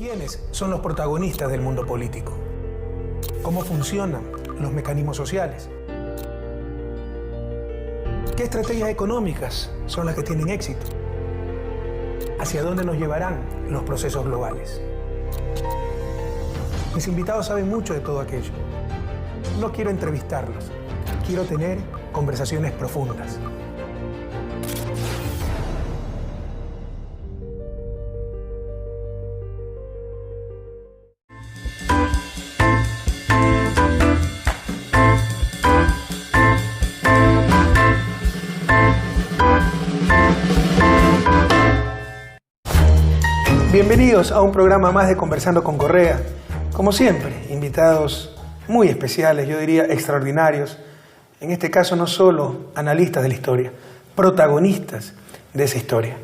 ¿Quiénes son los protagonistas del mundo político? ¿Cómo funcionan los mecanismos sociales? ¿Qué estrategias económicas son las que tienen éxito? ¿Hacia dónde nos llevarán los procesos globales? Mis invitados saben mucho de todo aquello. No quiero entrevistarlos, quiero tener conversaciones profundas. Bienvenidos a un programa más de Conversando con Correa. Como siempre, invitados muy especiales, yo diría extraordinarios. En este caso no solo analistas de la historia, protagonistas de esa historia.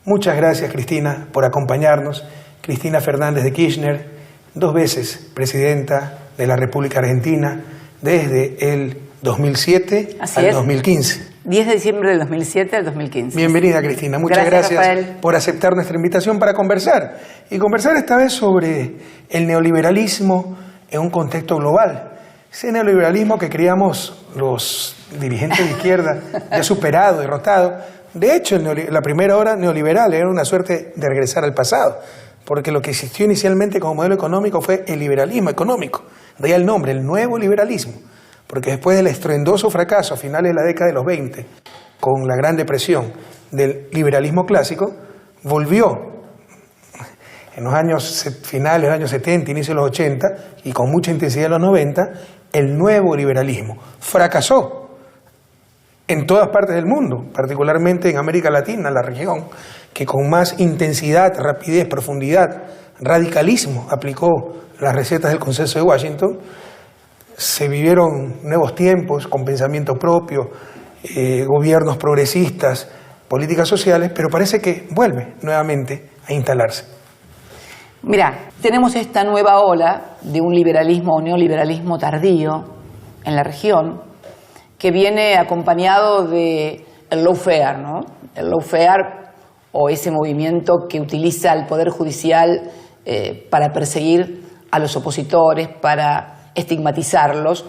Muchas gracias, Cristina, por acompañarnos. Cristina Fernández de Kirchner, 2 veces presidenta de la República Argentina desde el 2007 al 2015. 10 de diciembre del 2007 al 2015. Bienvenida, Cristina. Muchas gracias por aceptar nuestra invitación para conversar. Y conversar esta vez sobre el neoliberalismo en un contexto global. Ese neoliberalismo que creíamos los dirigentes de izquierda ya superado, derrotado. De hecho, la primera hora neoliberal era una suerte de regresar al pasado, porque lo que existió inicialmente como modelo económico fue el liberalismo económico. De ahí el nombre, el nuevo liberalismo. Porque después del estruendoso fracaso a finales de la década de los 20, con la Gran Depresión del liberalismo clásico, volvió en los años finales de los años 70, inicio de los 80 y con mucha intensidad en los 90, el nuevo liberalismo. Fracasó en todas partes del mundo, particularmente en América Latina, la región, que con más intensidad, rapidez, profundidad, radicalismo aplicó las recetas del Consenso de Washington. Se vivieron nuevos tiempos con pensamiento propio, gobiernos progresistas, políticas sociales, pero parece que vuelve nuevamente a instalarse. Mirá, tenemos esta nueva ola de un liberalismo o neoliberalismo tardío en la región que viene acompañado de el lawfare, ¿no? El lawfare o ese movimiento que utiliza el Poder Judicial para perseguir a los opositores, para estigmatizarlos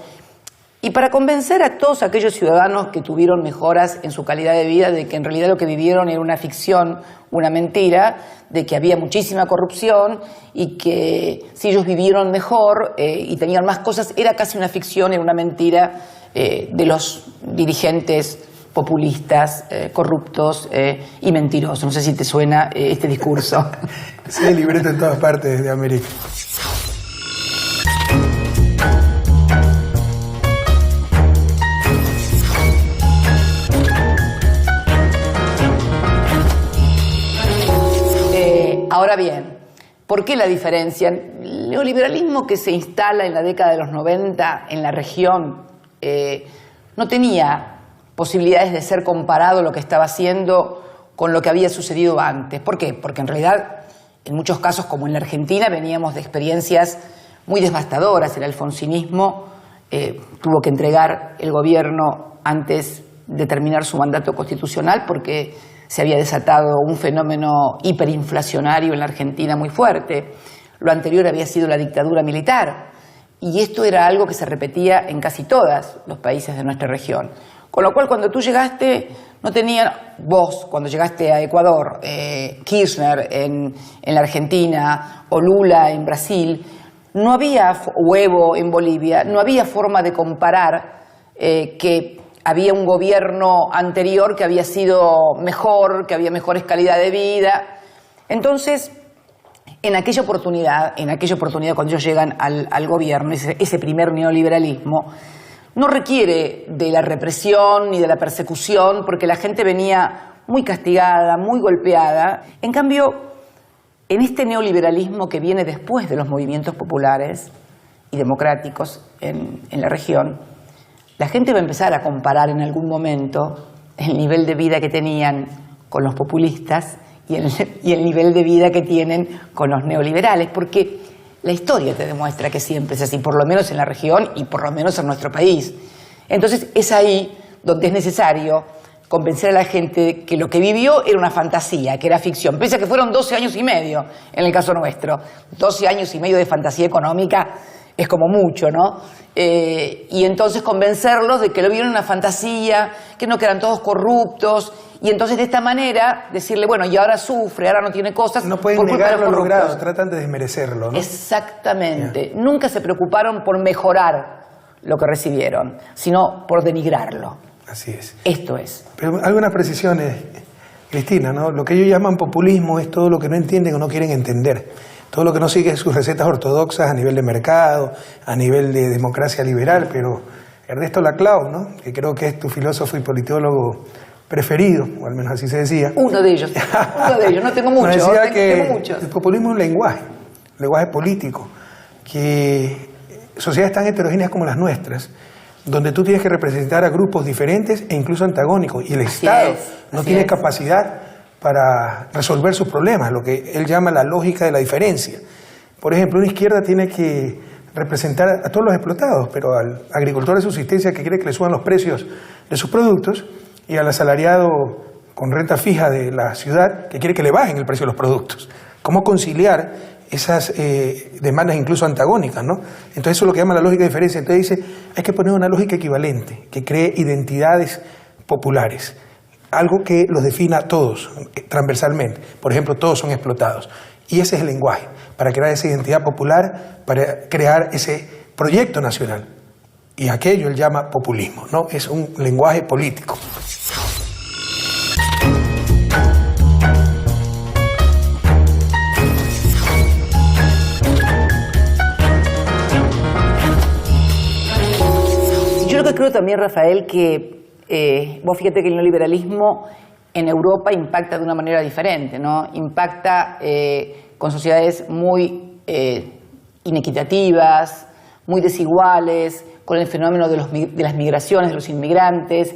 y para convencer a todos aquellos ciudadanos que tuvieron mejoras en su calidad de vida de que en realidad lo que vivieron era una ficción, una mentira, de que había muchísima corrupción y que si ellos vivieron mejor y tenían más cosas, era casi una ficción, era una mentira de los dirigentes populistas, corruptos y mentirosos. No sé si te suena este discurso. Sí, libreto en todas partes de América. Ahora bien, ¿por qué la diferencia? El neoliberalismo que se instala en la década de los 90 en la región no tenía posibilidades de ser comparado lo que estaba haciendo con lo que había sucedido antes. ¿Por qué? Porque en realidad, en muchos casos, como en la Argentina, veníamos de experiencias muy devastadoras. El alfonsinismo tuvo que entregar el gobierno antes de terminar su mandato constitucional porque se había desatado un fenómeno hiperinflacionario en la Argentina muy fuerte. Lo anterior había sido la dictadura militar. Y esto era algo que se repetía en casi todos los países de nuestra región. Con lo cual, cuando tú llegaste, no tenían vos, cuando llegaste a Ecuador, Kirchner en la Argentina o Lula en Brasil, no había, o Evo en Bolivia, no había forma de comparar que había un gobierno anterior que había sido mejor, que había mejores calidad de vida. Entonces, en aquella oportunidad cuando ellos llegan al gobierno, ese primer neoliberalismo, no requiere de la represión ni de la persecución, porque la gente venía muy castigada, muy golpeada. En cambio, en este neoliberalismo que viene después de los movimientos populares y democráticos en la región, la gente va a empezar a comparar en algún momento el nivel de vida que tenían con los populistas y el nivel de vida que tienen con los neoliberales, porque la historia te demuestra que siempre es así, por lo menos en la región y por lo menos en nuestro país. Entonces es ahí donde es necesario convencer a la gente que lo que vivió era una fantasía, que era ficción. Pese a que fueron 12 años y medio, en el caso nuestro. 12 años y medio de fantasía económica es como mucho, ¿no? Y entonces convencerlos de que lo vieron una fantasía, que no, que eran todos corruptos, y entonces de esta manera decirle, bueno, y ahora sufre, ahora no tiene cosas. No pueden negar lo logrado, tratan de desmerecerlo, ¿no? Exactamente. Yeah. Nunca se preocuparon por mejorar lo que recibieron, sino por denigrarlo. Así es. Esto es. Pero algunas precisiones, Cristina, ¿no? Lo que ellos llaman populismo es todo lo que no entienden o no quieren entender. Todo lo que no sigue sus recetas ortodoxas a nivel de mercado, a nivel de democracia liberal, pero Ernesto Laclau, ¿no? Que creo que es tu filósofo y politólogo preferido, o al menos así se decía. Uno de ellos, no tengo muchos. Decía que el populismo es un lenguaje político, que sociedades tan heterogéneas como las nuestras, donde tú tienes que representar a grupos diferentes e incluso antagónicos, y el Estado no tiene capacidad para resolver sus problemas, lo que él llama la lógica de la diferencia. Por ejemplo, una izquierda tiene que representar a todos los explotados, pero al agricultor de subsistencia que quiere que le suban los precios de sus productos, y al asalariado con renta fija de la ciudad que quiere que le bajen el precio de los productos. ¿Cómo conciliar esas demandas incluso antagónicas, ¿no? Entonces eso es lo que llama la lógica de diferencia. Entonces dice, hay que poner una lógica equivalente, que cree identidades populares, algo que los defina a todos, transversalmente. Por ejemplo, todos son explotados. Y ese es el lenguaje, para crear esa identidad popular, para crear ese proyecto nacional. Y aquello él llama populismo, ¿no? Es un lenguaje político. Yo lo que creo también, Rafael, que vos fíjate que el neoliberalismo en Europa impacta de una manera diferente, ¿no? Impacta con sociedades muy inequitativas, muy desiguales, con el fenómeno de las migraciones, de los inmigrantes,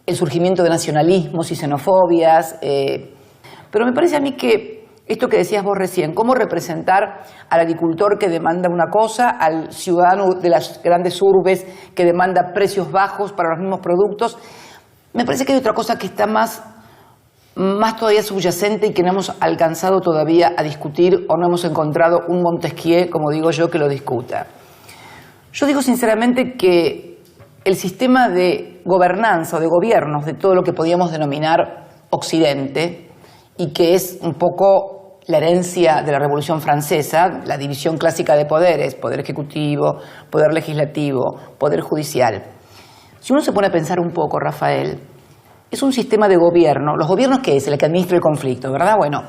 el surgimiento de nacionalismos y xenofobias. Pero me parece a mí que esto que decías vos recién, cómo representar al agricultor que demanda una cosa, al ciudadano de las grandes urbes que demanda precios bajos para los mismos productos, me parece que hay otra cosa que está más todavía subyacente y que no hemos alcanzado todavía a discutir o no hemos encontrado un Montesquieu, como digo yo, que lo discuta. Yo digo sinceramente que el sistema de gobernanza o de gobiernos de todo lo que podíamos denominar Occidente, y que es un poco la herencia de la Revolución Francesa, la división clásica de poderes, poder ejecutivo, poder legislativo, poder judicial. Si uno se pone a pensar un poco, Rafael, es un sistema de gobierno. ¿Los gobiernos qué es? El que administra el conflicto, ¿verdad? Bueno,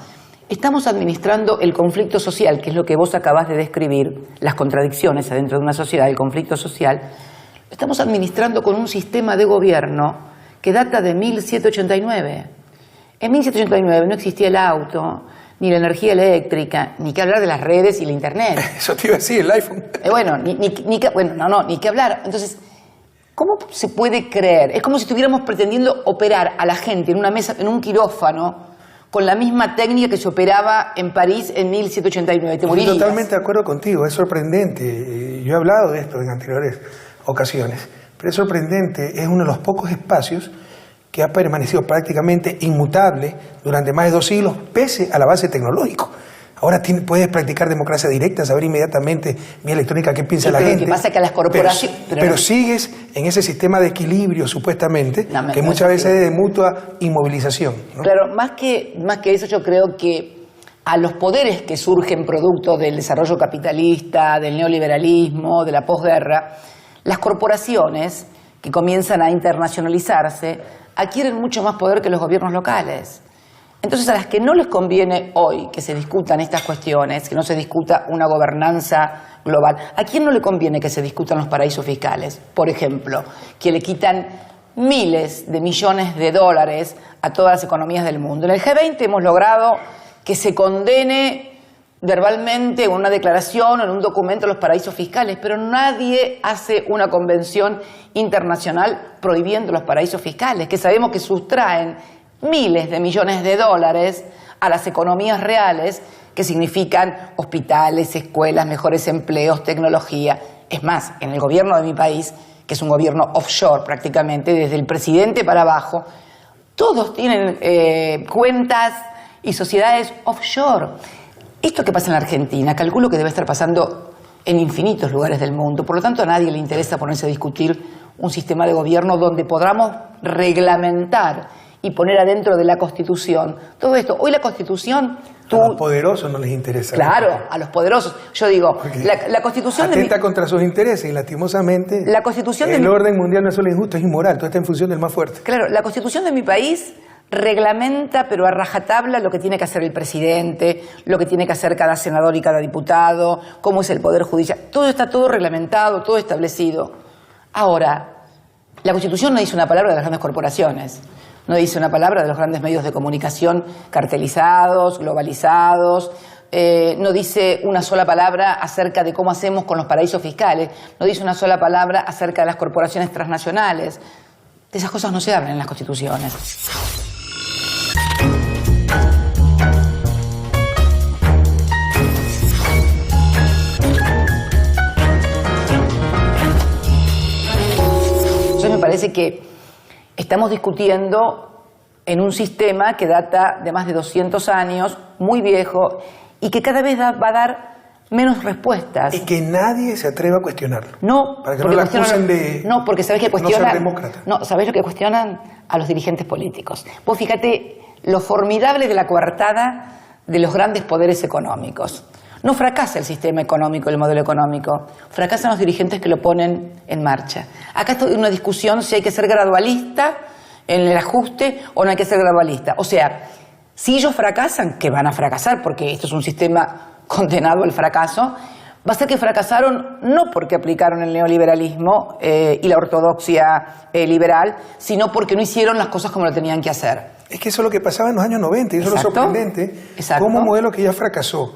estamos administrando el conflicto social, que es lo que vos acabás de describir, las contradicciones adentro de una sociedad, el conflicto social. Estamos administrando con un sistema de gobierno que data de 1789. En 1789 no existía el auto, ni la energía eléctrica, ni que hablar de las redes y la internet. Eso te iba a decir, el iPhone. Ni que hablar. Entonces, ¿cómo se puede creer? Es como si estuviéramos pretendiendo operar a la gente en una mesa, en un quirófano, con la misma técnica que se operaba en París en 1789. Te morirías. Estoy totalmente de acuerdo contigo, es sorprendente. Yo he hablado de esto en anteriores ocasiones, pero es sorprendente, es uno de los pocos espacios que ha permanecido prácticamente inmutable durante más de 2 siglos, pese al avance tecnológico. Ahora puedes practicar democracia directa, saber inmediatamente vía electrónica qué piensa la gente. Lo que pasa es que a las corporaciones... Pero sigues en ese sistema de equilibrio, supuestamente, que muchas veces es de mutua inmovilización, ¿no? Pero más que eso, yo creo que a los poderes que surgen producto del desarrollo capitalista, del neoliberalismo, de la posguerra, las corporaciones que comienzan a internacionalizarse adquieren mucho más poder que los gobiernos locales. Entonces, a las que no les conviene hoy que se discutan estas cuestiones, que no se discuta una gobernanza global, ¿a quién no le conviene que se discutan los paraísos fiscales? Por ejemplo, que le quitan miles de millones de dólares a todas las economías del mundo. En el G20 hemos logrado que se condene verbalmente en una declaración o en un documento los paraísos fiscales, pero nadie hace una convención internacional prohibiendo los paraísos fiscales, que sabemos que sustraen miles de millones de dólares a las economías reales, que significan hospitales, escuelas, mejores empleos, tecnología. Es más, en el gobierno de mi país, que es un gobierno offshore prácticamente, desde el presidente para abajo, Todos tienen cuentas y sociedades offshore. Esto que pasa en la Argentina, calculo que debe estar pasando en infinitos lugares del mundo. Por lo tanto, a nadie le interesa ponerse a discutir un sistema de gobierno donde podamos reglamentar y poner adentro de la Constitución todo esto. Hoy la Constitución... A los poderosos no les interesa. Claro, a los poderosos. Yo digo, la Constitución... Atenta contra sus intereses y lastimosamente la Constitución el orden mundial no es solo injusto, es inmoral. Todo está en función del más fuerte. Claro, la Constitución de mi país reglamenta, pero a rajatabla, lo que tiene que hacer el presidente, lo que tiene que hacer cada senador y cada diputado, cómo es el Poder Judicial. Todo está todo reglamentado, todo establecido. Ahora, la Constitución no dice una palabra de las grandes corporaciones, no dice una palabra de los grandes medios de comunicación cartelizados, globalizados, no dice una sola palabra acerca de cómo hacemos con los paraísos fiscales, no dice una sola palabra acerca de las corporaciones transnacionales. De esas cosas no se hablan en las constituciones. Entonces me parece que estamos discutiendo en un sistema que data de más de 200 años, muy viejo, y que cada vez va a dar menos respuestas. Y que nadie se atreva a cuestionarlo. No, para que no la acusen de no, porque sabés que cuestionan, no ser demócrata. No, ¿sabés lo que cuestionan? A los dirigentes políticos. Vos fíjate lo formidable de la coartada de los grandes poderes económicos. No fracasa el sistema económico, el modelo económico. Fracasan los dirigentes que lo ponen en marcha. Acá está una discusión si hay que ser gradualista en el ajuste o no hay que ser gradualista. O sea, si ellos fracasan, que van a fracasar porque esto es un sistema condenado al fracaso, va a ser que fracasaron no porque aplicaron el neoliberalismo y la ortodoxia liberal, sino porque no hicieron las cosas como lo tenían que hacer. Es que eso es lo que pasaba en los años 90 y eso es lo sorprendente. Como un modelo que ya fracasó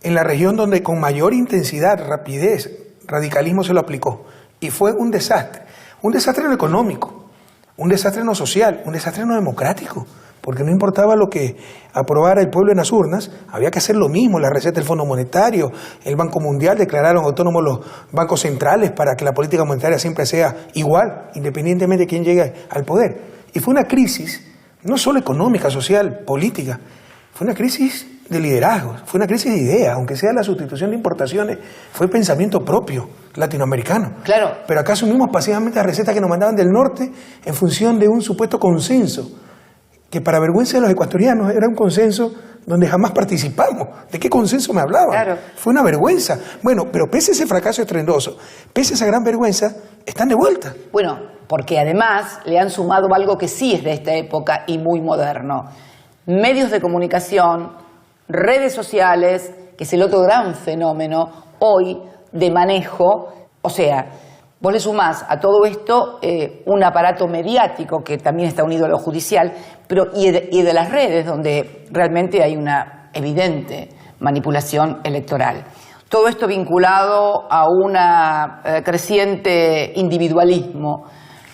en la región donde con mayor intensidad, rapidez, radicalismo se lo aplicó. Y fue un desastre. Un desastre en lo económico, un desastre en lo social, un desastre en lo democrático. Porque no importaba lo que aprobara el pueblo en las urnas, había que hacer lo mismo. La receta del Fondo Monetario, el Banco Mundial declararon autónomos los bancos centrales para que la política monetaria siempre sea igual, independientemente de quién llegue al poder. Y fue una crisis, no solo económica, social, política, fue una crisis de liderazgo, fue una crisis de ideas, aunque sea la sustitución de importaciones, fue pensamiento propio latinoamericano. Claro. Pero acá asumimos pasivamente las recetas que nos mandaban del norte en función de un supuesto consenso, que para vergüenza de los ecuatorianos era un consenso donde jamás participamos. ¿De qué consenso me hablaban? Claro. Fue una vergüenza. Bueno, pero pese a ese fracaso estruendoso, pese a esa gran vergüenza, están de vuelta. Bueno, porque además le han sumado algo que sí es de esta época y muy moderno. Medios de comunicación, redes sociales, que es el otro gran fenómeno hoy de manejo. O sea, vos le sumás a todo esto un aparato mediático que también está unido a lo judicial, pero y de las redes, donde realmente hay una evidente manipulación electoral. Todo esto vinculado a un creciente individualismo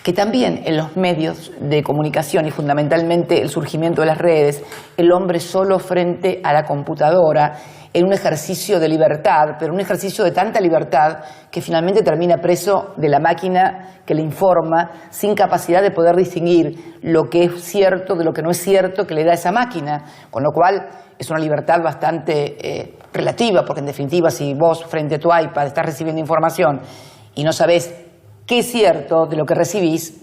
que también en los medios de comunicación y fundamentalmente el surgimiento de las redes, el hombre solo frente a la computadora, en un ejercicio de libertad, pero un ejercicio de tanta libertad que finalmente termina preso de la máquina que le informa, sin capacidad de poder distinguir lo que es cierto de lo que no es cierto que le da esa máquina, con lo cual es una libertad bastante relativa, porque en definitiva si vos frente a tu iPad estás recibiendo información y no sabés qué es cierto de lo que recibís,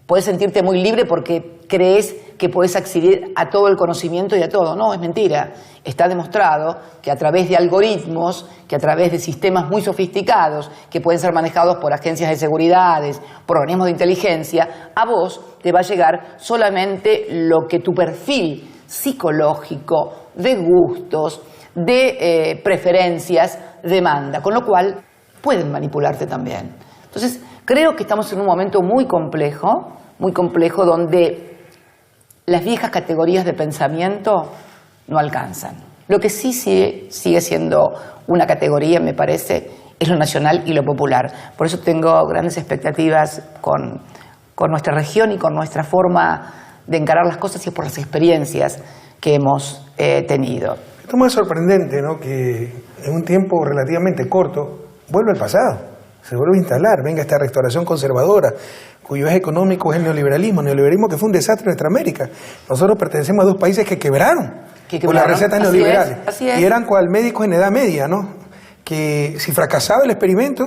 podés sentirte muy libre porque crees que podés acceder a todo el conocimiento y a todo. No, es mentira. Está demostrado que a través de algoritmos, que a través de sistemas muy sofisticados, que pueden ser manejados por agencias de seguridad, por organismos de inteligencia, a vos te va a llegar solamente lo que tu perfil psicológico, de gustos, de preferencias demanda, con lo cual pueden manipularte también. Entonces, creo que estamos en un momento muy complejo donde las viejas categorías de pensamiento no alcanzan. Lo que sí sigue siendo una categoría, me parece, es lo nacional y lo popular. Por eso tengo grandes expectativas con nuestra región y con nuestra forma de encarar las cosas y por las experiencias que hemos tenido. Esto es muy sorprendente, ¿no? Que en un tiempo relativamente corto vuelve al pasado. Se vuelve a instalar, venga esta restauración conservadora, cuyo eje económico es el neoliberalismo que fue un desastre en nuestra América. Nosotros pertenecemos a 2 países que quebraron con las recetas neoliberales. Así es. Y eran cual médicos en edad media, ¿no? Que si fracasaba el experimento,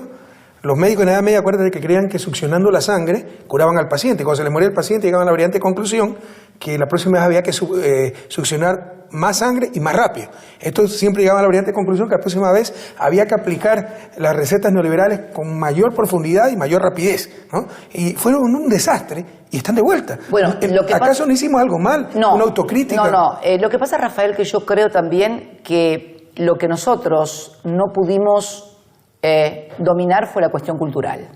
los médicos en edad media, acuérdate que creían que succionando la sangre curaban al paciente. Cuando se les moría el paciente llegaban a la brillante conclusión que la próxima vez había que succionar más sangre y más rápido. Esto siempre llegaba a la brillante conclusión que la próxima vez había que aplicar las recetas neoliberales con mayor profundidad y mayor rapidez, ¿no? Y fueron un desastre y están de vuelta. Bueno, ¿Acaso no hicimos algo mal? No, ¿Una autocrítica? No. Lo que pasa, Rafael, que yo creo también que lo que nosotros no pudimos dominar fue la cuestión cultural.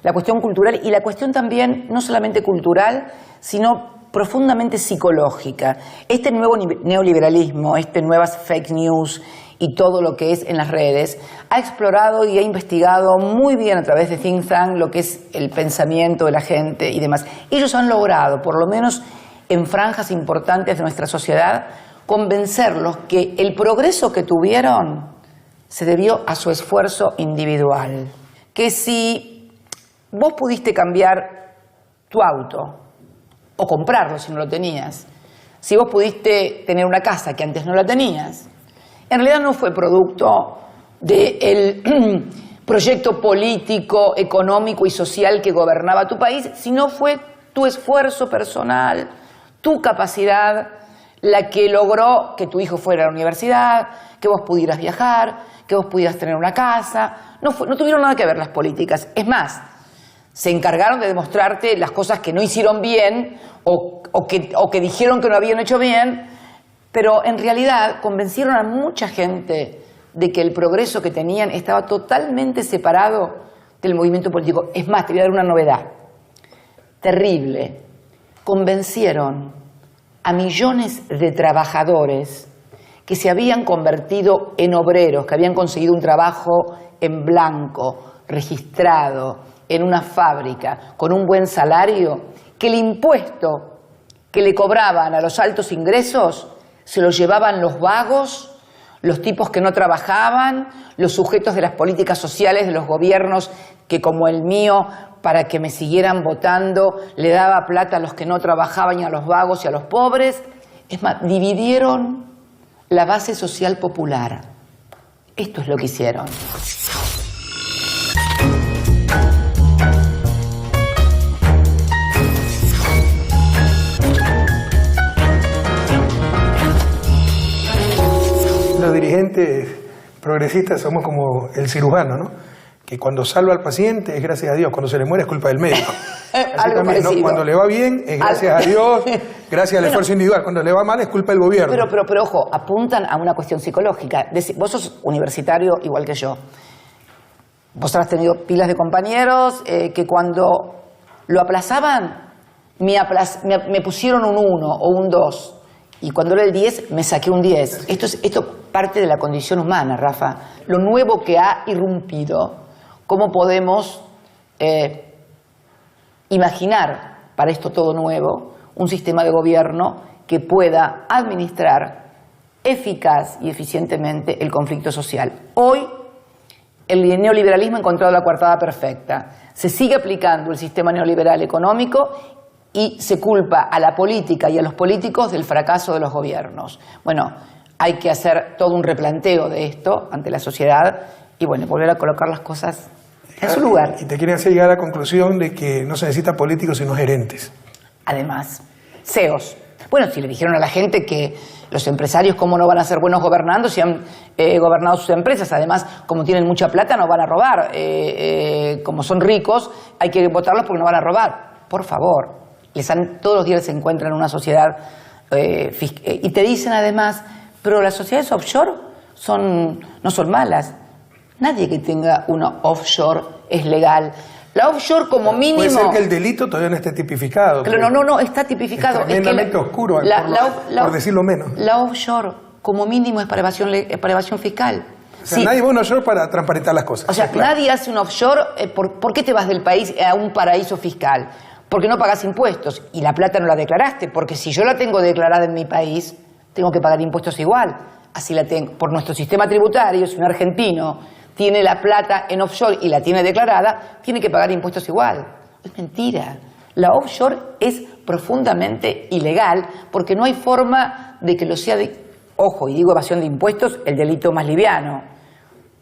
La cuestión cultural y la cuestión también, no solamente cultural, sino profundamente psicológica. Este nuevo neoliberalismo, nuevas fake news y todo lo que es en las redes, ha explorado y ha investigado muy bien a través de think tank lo que es el pensamiento de la gente y demás. Ellos han logrado, por lo menos en franjas importantes de nuestra sociedad, convencerlos que el progreso que tuvieron se debió a su esfuerzo individual. Que si vos pudiste cambiar tu auto, o comprarlo si no lo tenías, si vos pudiste tener una casa que antes no la tenías, en realidad no fue producto del proyecto político, económico y social que gobernaba tu país, sino fue tu esfuerzo personal, tu capacidad, la que logró que tu hijo fuera a la universidad, que vos pudieras viajar, que vos pudieras tener una casa. No tuvieron nada que ver las políticas. Es más, se encargaron de demostrarte las cosas que no hicieron bien o que dijeron que no habían hecho bien, pero en realidad convencieron a mucha gente de que el progreso que tenían estaba totalmente separado del movimiento político. Es más, te voy a dar una novedad terrible. Convencieron a millones de trabajadores que se habían convertido en obreros, que habían conseguido un trabajo en blanco, registrado, en una fábrica, con un buen salario, que el impuesto que le cobraban a los altos ingresos se lo llevaban los vagos, los tipos que no trabajaban, los sujetos de las políticas sociales de los gobiernos que, como el mío, para que me siguieran votando, le daba plata a los que no trabajaban y a los vagos y a los pobres. Es más, dividieron la base social popular. Esto es lo que hicieron. Los dirigentes progresistas somos como el cirujano, ¿no? Que cuando salva al paciente es gracias a Dios, cuando se le muere es culpa del médico. Así también, ¿no? Cuando le va bien es gracias a Dios, gracias al esfuerzo individual. Cuando le va mal es culpa del gobierno. Pero ojo, apuntan a una cuestión psicológica. Vos sos universitario igual que yo. Vos habrás tenido pilas de compañeros que cuando lo aplazaban me pusieron un 1 o un 2. Y cuando era el 10, me saqué un 10. Esto parte de la condición humana, Rafa. Lo nuevo que ha irrumpido. ¿Cómo podemos imaginar para esto todo nuevo un sistema de gobierno que pueda administrar eficaz y eficientemente el conflicto social? Hoy, el neoliberalismo ha encontrado la coartada perfecta. Se sigue aplicando el sistema neoliberal económico y se culpa a la política y a los políticos del fracaso de los gobiernos. Bueno, hay que hacer todo un replanteo de esto ante la sociedad y bueno, volver a colocar las cosas en su lugar. Y te quieren hacer llegar a la conclusión de que no se necesita políticos sino gerentes. Además, CEOs. Bueno, si le dijeron a la gente que los empresarios cómo no van a ser buenos gobernando si han gobernado sus empresas, además como tienen mucha plata no van a robar, como son ricos hay que votarlos porque no van a robar. Por favor. Todos los días se encuentran en una sociedad y te dicen además, pero las sociedades offshore no son malas. Nadie que tenga una offshore es legal. La offshore como mínimo... Puede ser que el delito todavía no esté tipificado. Claro, no, está tipificado. Es tremendamente oscuro, por decirlo menos. La offshore como mínimo es para evasión fiscal. O sea, nadie va a un offshore para transparentar las cosas. O sea, claro. Nadie hace un offshore... ¿Por qué te vas del país a un paraíso fiscal? Porque no pagas impuestos y la plata no la declaraste, porque si yo la tengo declarada en mi país, tengo que pagar impuestos igual. Así la tengo. Por nuestro sistema tributario, si un argentino tiene la plata en offshore y la tiene declarada, tiene que pagar impuestos igual. Es mentira. La offshore es profundamente ilegal porque no hay forma de que lo sea ojo, y digo evasión de impuestos, el delito más liviano.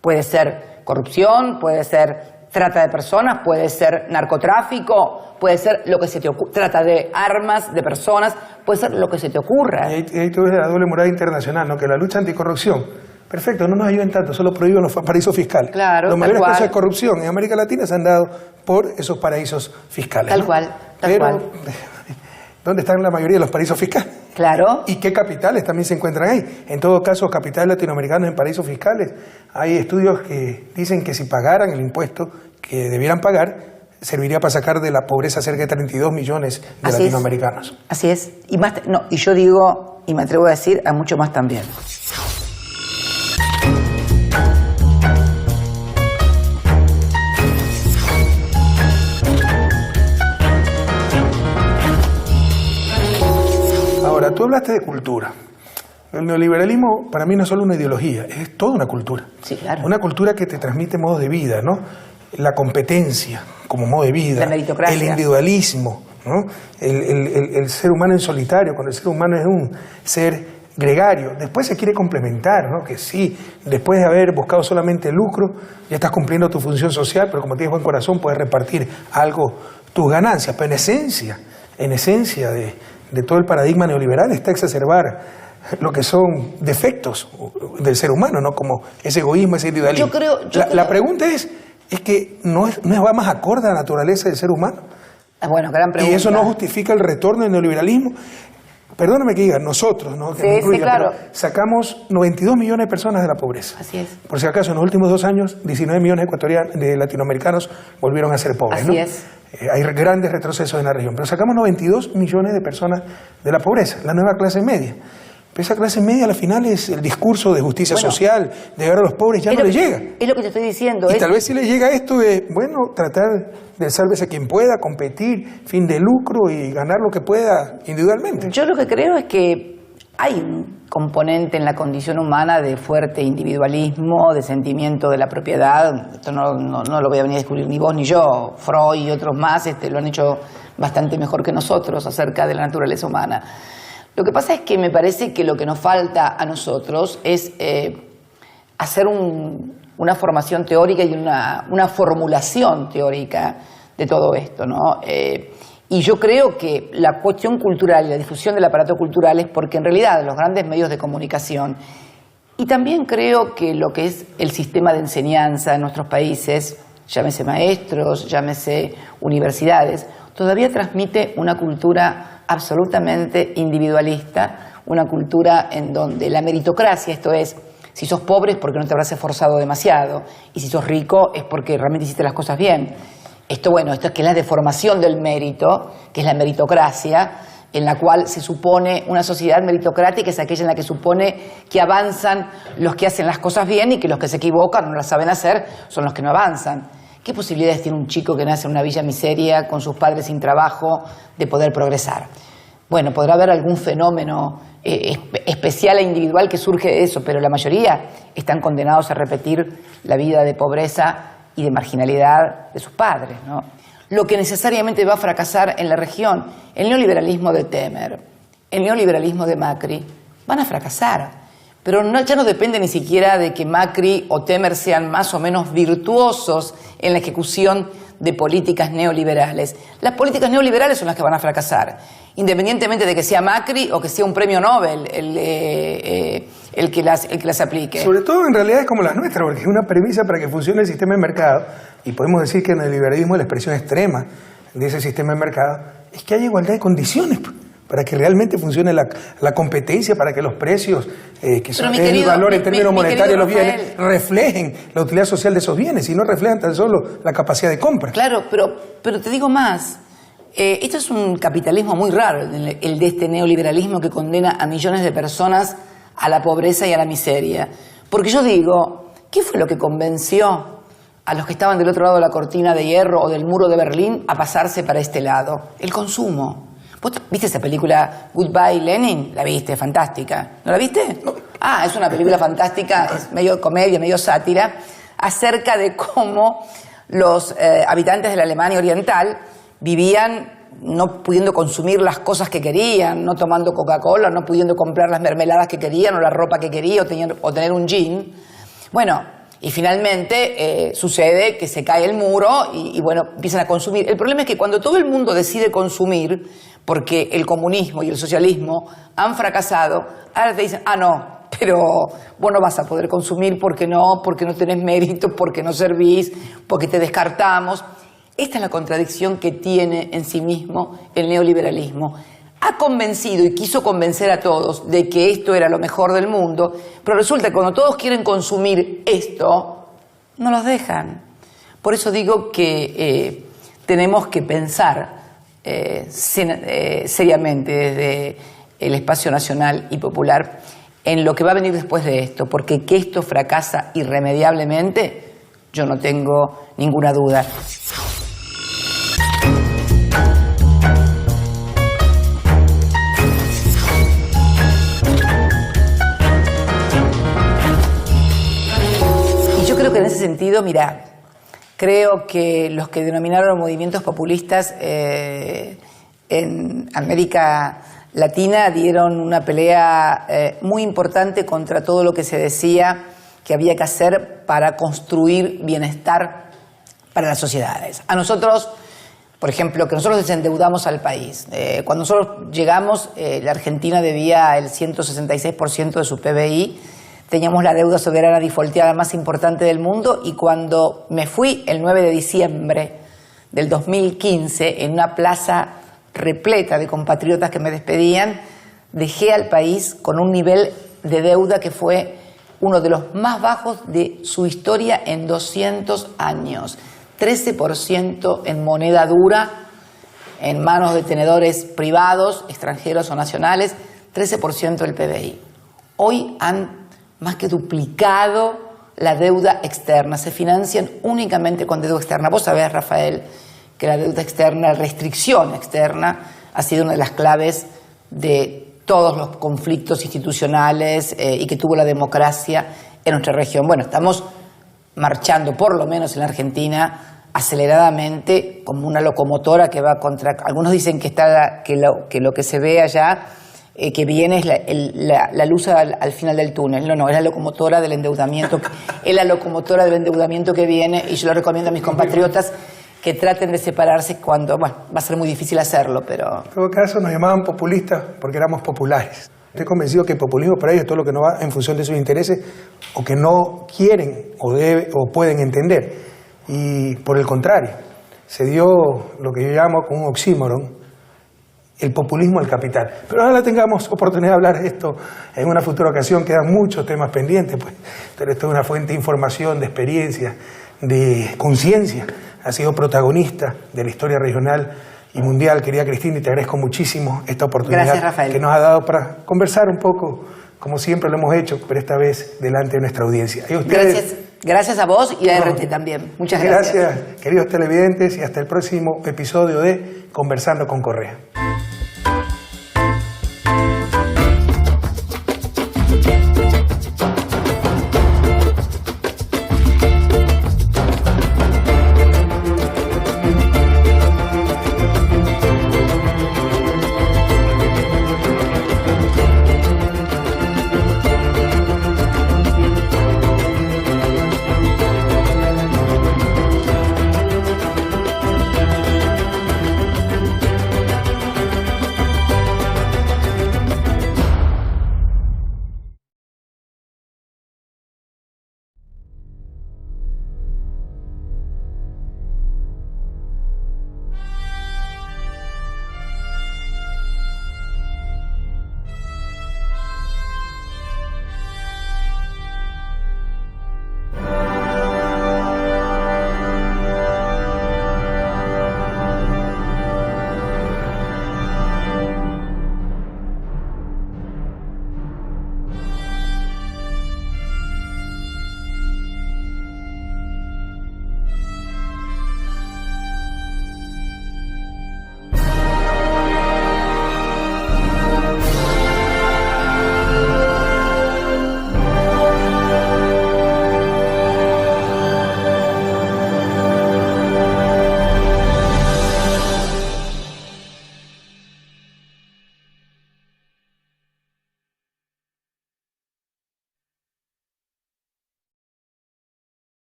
Puede ser corrupción, puede ser trata de personas, puede ser narcotráfico, puede ser lo que se te ocurra, trata de armas, de personas, puede ser lo que se te ocurra. Y ahí tú ves la doble moral internacional, ¿no? Que la lucha anticorrupción, perfecto, no nos ayuden tanto, solo prohíben los paraísos fiscales. Claro, los mayores casos de corrupción en América Latina se han dado por esos paraísos fiscales. Tal ¿no? cual, tal Pero, cual. ¿dónde están la mayoría de los paraísos fiscales? Claro. ¿Y qué capitales también se encuentran ahí? En todo caso, capitales latinoamericanos en paraísos fiscales. Hay estudios que dicen que si pagaran el impuesto que debieran pagar, serviría para sacar de la pobreza cerca de 32 millones de latinoamericanos. Así es. Y más, no, y yo digo, y me atrevo a decir, a mucho más también. Ahora, tú hablaste de cultura. El neoliberalismo para mí no es solo una ideología, es toda una cultura. Sí, claro. Una cultura que te transmite modos de vida, ¿no? La competencia como modo de vida, la meritocracia, el individualismo, ¿no? El ser humano en solitario, cuando el ser humano es un ser gregario. Después se quiere complementar, ¿no? Que sí, después de haber buscado solamente lucro, ya estás cumpliendo tu función social, pero como tienes buen corazón puedes repartir algo, tus ganancias. Pero en esencia de todo el paradigma neoliberal está exacerbar lo que son defectos del ser humano, ¿no? Como ese egoísmo, ese individualismo. Yo creo. La pregunta es que no va más acorde a la naturaleza del ser humano. Bueno, gran pregunta. Y eso no justifica el retorno del neoliberalismo. Perdóname que diga, nosotros, ¿no? Que me incluya, claro. Pero sacamos 92 millones de personas de la pobreza. Así es. Por si acaso, en los últimos 2 años, 19 millones de latinoamericanos volvieron a ser pobres. Así es. Hay grandes retrocesos en la región. Pero sacamos 92 millones de personas de la pobreza, la nueva clase media. Pero esa clase media, al final, es el discurso de justicia social, de llegar a los pobres, ya no le llega. Es lo que te estoy diciendo. Y tal vez si le llega esto de, bueno, tratar de sálvese quien pueda, competir, fin de lucro y ganar lo que pueda individualmente. Yo lo que creo es que hay un componente en la condición humana de fuerte individualismo, de sentimiento de la propiedad. Esto no lo voy a venir a descubrir ni vos ni yo. Freud y otros más lo han hecho bastante mejor que nosotros acerca de la naturaleza humana. Lo que pasa es que me parece que lo que nos falta a nosotros es hacer una formación teórica y una formulación teórica de todo esto, ¿no? Y yo creo que la cuestión cultural y la difusión del aparato cultural es porque en realidad los grandes medios de comunicación, y también creo que lo que es el sistema de enseñanza en nuestros países, llámese maestros, llámese universidades, todavía transmite una cultura absolutamente individualista, una cultura en donde la meritocracia, esto es, si sos pobre es porque no te habrás esforzado demasiado, y si sos rico es porque realmente hiciste las cosas bien. Esto es que es la deformación del mérito, que es la meritocracia, en la cual se supone una sociedad meritocrática es aquella en la que supone que avanzan los que hacen las cosas bien y que los que se equivocan o no las saben hacer son los que no avanzan. ¿Qué posibilidades tiene un chico que nace en una villa miseria con sus padres sin trabajo de poder progresar? Bueno, podrá haber algún fenómeno especial e individual que surge de eso, pero la mayoría están condenados a repetir la vida de pobreza y de marginalidad de sus padres, ¿no? Lo que necesariamente va a fracasar en la región, el neoliberalismo de Temer, el neoliberalismo de Macri, van a fracasar. Pero ya no depende ni siquiera de que Macri o Temer sean más o menos virtuosos en la ejecución de políticas neoliberales. Las políticas neoliberales son las que van a fracasar, independientemente de que sea Macri o que sea un premio Nobel el que las aplique. Sobre todo en realidad es como las nuestras, porque es una premisa para que funcione el sistema de mercado, y podemos decir que en el liberalismo la expresión extrema de ese sistema de mercado es que haya igualdad de condiciones para que realmente funcione la competencia, para que los precios, que son el valor en términos monetarios de los bienes, reflejen la utilidad social de esos bienes y no reflejan tan solo la capacidad de compra. Claro, pero te digo más. Esto es un capitalismo muy raro, el de este neoliberalismo que condena a millones de personas a la pobreza y a la miseria. Porque yo digo, ¿qué fue lo que convenció a los que estaban del otro lado de la cortina de hierro o del muro de Berlín a pasarse para este lado? El consumo. ¿Vos viste esa película Goodbye Lenin? La viste, fantástica. ¿No la viste? No. Ah, es una película fantástica, es medio comedia, medio sátira, acerca de cómo los habitantes de la Alemania Oriental vivían no pudiendo consumir las cosas que querían, no tomando Coca-Cola, no pudiendo comprar las mermeladas que querían o la ropa que querían o tener un jean. Bueno, y finalmente sucede que se cae el muro y bueno, empiezan a consumir. El problema es que cuando todo el mundo decide consumir, porque el comunismo y el socialismo han fracasado, ahora te dicen, no, pero vos no vas a poder consumir porque no tenés mérito, porque no servís, porque te descartamos. Esta es la contradicción que tiene en sí mismo el neoliberalismo. Ha convencido y quiso convencer a todos de que esto era lo mejor del mundo, pero resulta que cuando todos quieren consumir esto, no los dejan. Por eso digo que tenemos que pensar seriamente desde el espacio nacional y popular en lo que va a venir después de esto, porque que esto fracasa irremediablemente, yo no tengo ninguna duda. Creo que en ese sentido, mira, creo que los que denominaron movimientos populistas en América Latina dieron una pelea muy importante contra todo lo que se decía que había que hacer para construir bienestar para las sociedades. A nosotros, por ejemplo, que nosotros desendeudamos al país. Cuando nosotros llegamos, la Argentina debía el 166% de su PBI. Teníamos la deuda soberana defaulteada más importante del mundo y cuando me fui el 9 de diciembre del 2015 en una plaza repleta de compatriotas que me despedían, dejé al país con un nivel de deuda que fue uno de los más bajos de su historia en 200 años. 13% en moneda dura, en manos de tenedores privados, extranjeros o nacionales, 13% del PBI. Hoy han más que duplicado la deuda externa. Se financian únicamente con deuda externa. Vos sabés, Rafael, que la deuda externa, la restricción externa, ha sido una de las claves de todos los conflictos institucionales y que tuvo la democracia en nuestra región. Bueno, estamos marchando, por lo menos en la Argentina, aceleradamente, como una locomotora que va contra... Algunos dicen que lo que se ve allá... que viene es la luz al final del túnel. No, es la locomotora del endeudamiento. Es la locomotora del endeudamiento que viene y yo lo recomiendo a mis compatriotas que traten de separarse cuando, bueno, va a ser muy difícil hacerlo, pero... En todo caso nos llamaban populistas porque éramos populares. Estoy convencido que el populismo para ellos es todo lo que no va en función de sus intereses o que no quieren o pueden entender. Y por el contrario, se dio lo que yo llamo como un oxímoron, el populismo al capital. Pero ahora tengamos oportunidad de hablar de esto en una futura ocasión, quedan muchos temas pendientes, pues. Pero esto es una fuente de información, de experiencia, de conciencia. Ha sido protagonista de la historia regional y mundial, querida Cristina, y te agradezco muchísimo esta oportunidad. Gracias, Rafael, que nos ha dado para conversar un poco, como siempre lo hemos hecho, pero esta vez delante de nuestra audiencia. Y ustedes, gracias a vos y a RT también. Muchas gracias. Gracias, queridos televidentes, y hasta el próximo episodio de Conversando con Correa.